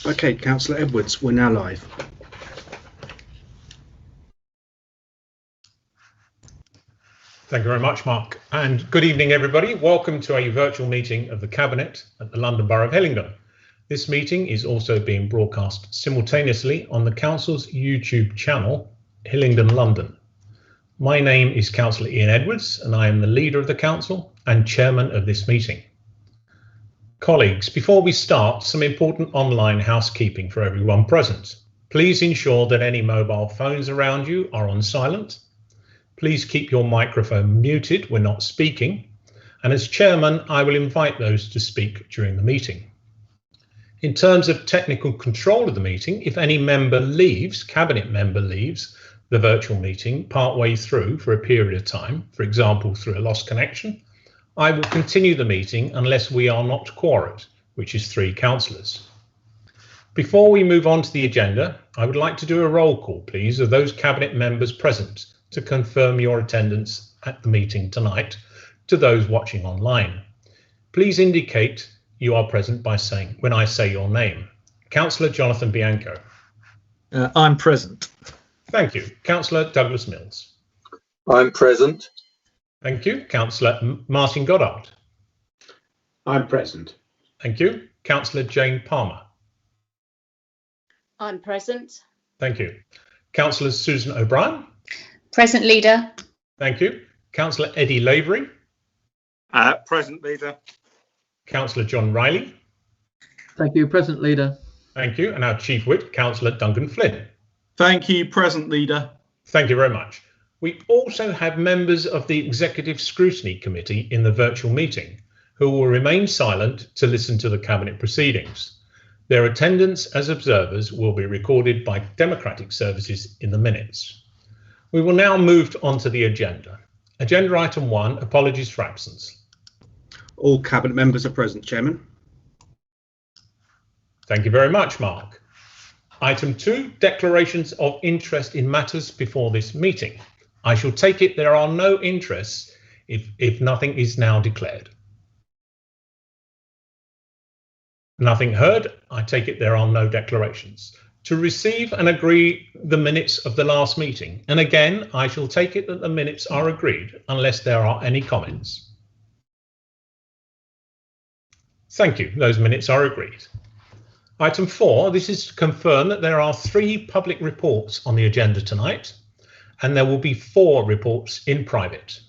Okay, Councillor Edwards, we're now live. Thank you very much, Mark, and good evening, everybody. Welcome to a virtual meeting of the Cabinet at the London Borough of Hillingdon. This meeting is also being broadcast simultaneously on the Council's YouTube channel, Hillingdon London. My name is Councillor Ian Edwards, and I am the leader of the Council and chairman of this meeting. Colleagues, before we start, some important online housekeeping for everyone present. Please ensure that any mobile phones around you are on silent. Please keep your microphone muted when not speaking. And as chairman, I will invite those to speak during the meeting. In terms of technical control of the meeting, if any member leaves, cabinet member leaves the virtual meeting partway through for a period of time, for example, through a lost connection, I will continue the meeting unless we are not quorate, which is 3 councillors. Before we move on to the agenda, I would like to do a roll call, please, of those cabinet members present to confirm your attendance at the meeting tonight to those watching online. Please indicate you are present by saying, when I say your name. Councillor Jonathan Bianco. I'm present. Thank you. Councillor Douglas Mills. I'm present. Thank you. Councillor Martin Goddard. I'm present. Thank you. Councillor Jane Palmer. I'm present. Thank you. Councillor Susan O'Brien. Present, leader. Thank you. Councillor Eddie Lavery. Present, leader. Councillor John Riley. Thank you, present, leader. Thank you. And our Chief Whip, Councillor Duncan Flynn. Thank you, present, leader. Thank you very much. We also have members of the Executive Scrutiny Committee in the virtual meeting who will remain silent to listen to the Cabinet proceedings. Their attendance as observers will be recorded by Democratic Services in the minutes. We will now move on to the agenda. Agenda item 1, apologies for absence. All cabinet members are present, Chairman. Thank you very much, Mark. Item 2, declarations of interest in matters before this meeting. I shall take it there are no interests if nothing is now declared. Nothing heard. I take it there are no declarations. To receive and agree the minutes of the last meeting. And again, I shall take it that the minutes are agreed unless there are any comments. Thank you. Those minutes are agreed. Item 4, this is to confirm that there are 3 public reports on the agenda tonight, and there will be 4 reports in private.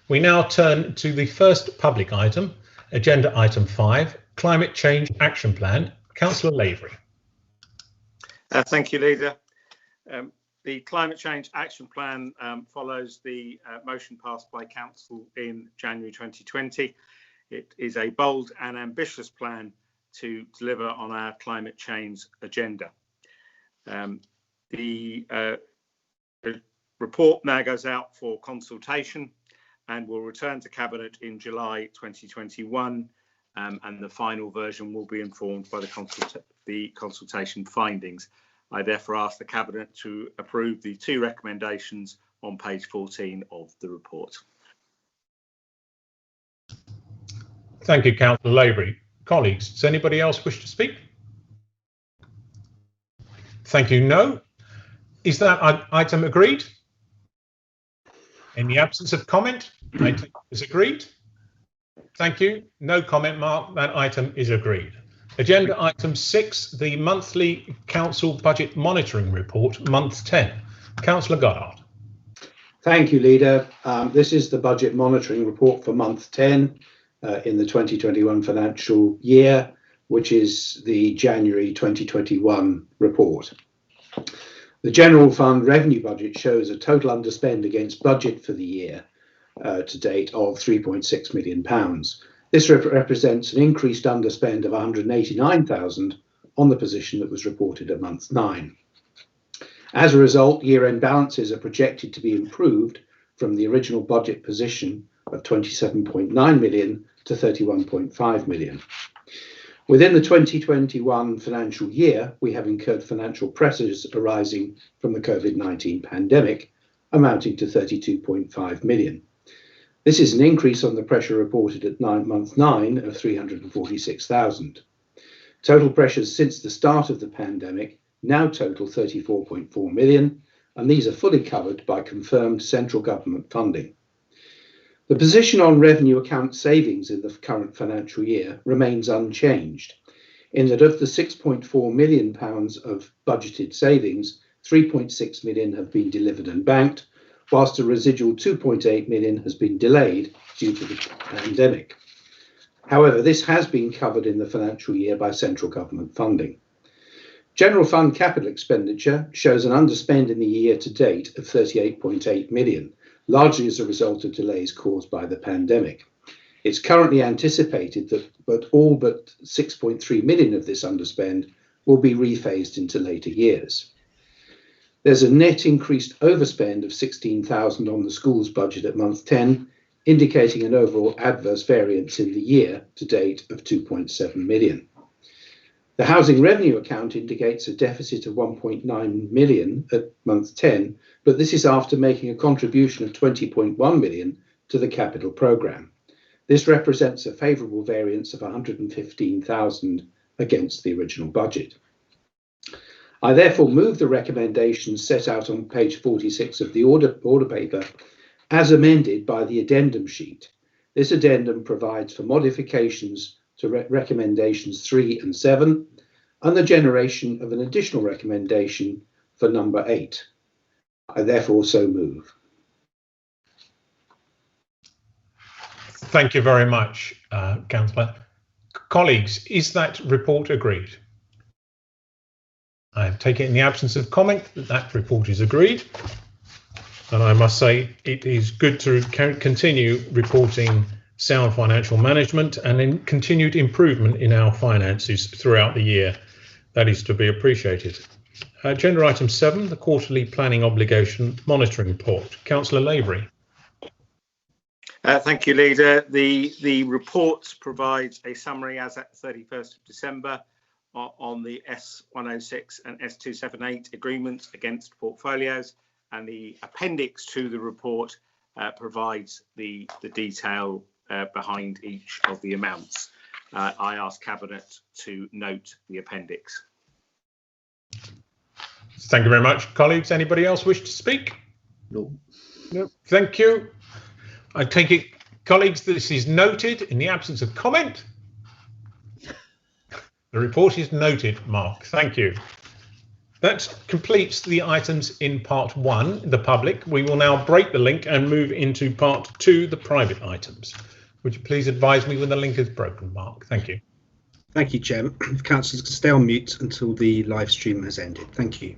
We now turn to the first public item, agenda item 5, Climate Change Action Plan. Councillor Lavery. Thank you, leader. The Climate Change Action Plan follows the motion passed by Council in January 2020. It is a bold and ambitious plan to deliver on our climate change agenda. The report now goes out for consultation and will return to Cabinet in July 2021, and the final version will be informed by the consultation findings. I therefore ask the Cabinet to approve the 2 recommendations on page 14 of the report. Thank you, Councillor Lavery. Colleagues, does anybody else wish to speak? Thank you. No. Is that item agreed? In the absence of comment, I take it as agreed. Thank you. No comment, Mark. That item is agreed. Agenda item 6, the monthly council budget monitoring report, month 10. Councillor Goddard. Thank you, leader. This is the budget monitoring report for month 10 in the 2021 financial year, which is the January 2021 report. The general fund revenue budget shows a total underspend against budget for the year to date of £3.6 million. This represents an increased underspend of £189,000 on the position that was reported at month 9. As a result, year-end balances are projected to be improved from the original budget position of £27.9 million to £31.5 million. Within the 2021 financial year, we have incurred financial pressures arising from the COVID-19 pandemic, amounting to £32.5 million. This is an increase on the pressure reported at month 9 of £346,000. Total pressures since the start of the pandemic now total 34.4 million, and these are fully covered by confirmed central government funding. The position on revenue account savings in the current financial year remains unchanged, in that of the £6.4 million of budgeted savings, 3.6 million have been delivered and banked, whilst a residual 2.8 million has been delayed due to the pandemic. However, this has been covered in the financial year by central government funding. General fund capital expenditure shows an underspend in the year to date of 38.8 million, largely as a result of delays caused by the pandemic. It's currently anticipated that all but 6.3 million of this underspend will be rephased into later years. There's a net increased overspend of 16,000 on the school's budget at month 10, indicating an overall adverse variance in the year to date of 2.7 million. The housing revenue account indicates a deficit of 1.9 million at month 10, but this is after making a contribution of 20.1 million to the capital programme. This represents a favourable variance of 115,000 against the original budget. I therefore move the recommendations set out on page 46 of the order paper as amended by the addendum sheet. This addendum provides for modifications to recommendations 3 and 7 and the generation of an additional recommendation for number 8. I therefore so move. Thank you very much, Councillor. Colleagues, is that report agreed? I take it in the absence of comment that that report is agreed. And I must say it is good to continue reporting sound financial management and in continued improvement in our finances throughout the year. That is to be appreciated. Agenda item 7, the quarterly planning obligation monitoring report. Councillor Lavery. Thank you, Leader. The report provides a summary as at 31st of December on the S106 and S278 agreements against portfolios, and the appendix to the report provides the detail behind each of the amounts. I ask Cabinet to note the appendix. Thank you very much, colleagues. Anybody else wish to speak? No. No. Thank you. I take it, colleagues, this is noted in the absence of comment. The report is noted, Mark. Thank you. That completes the items in part 1, the public. We will now break the link and move into part 2, the private items. Would you please advise me when the link is broken, Mark? Thank you. Thank you, Chairman. Councillors can stay on mute until the live stream has ended. Thank you.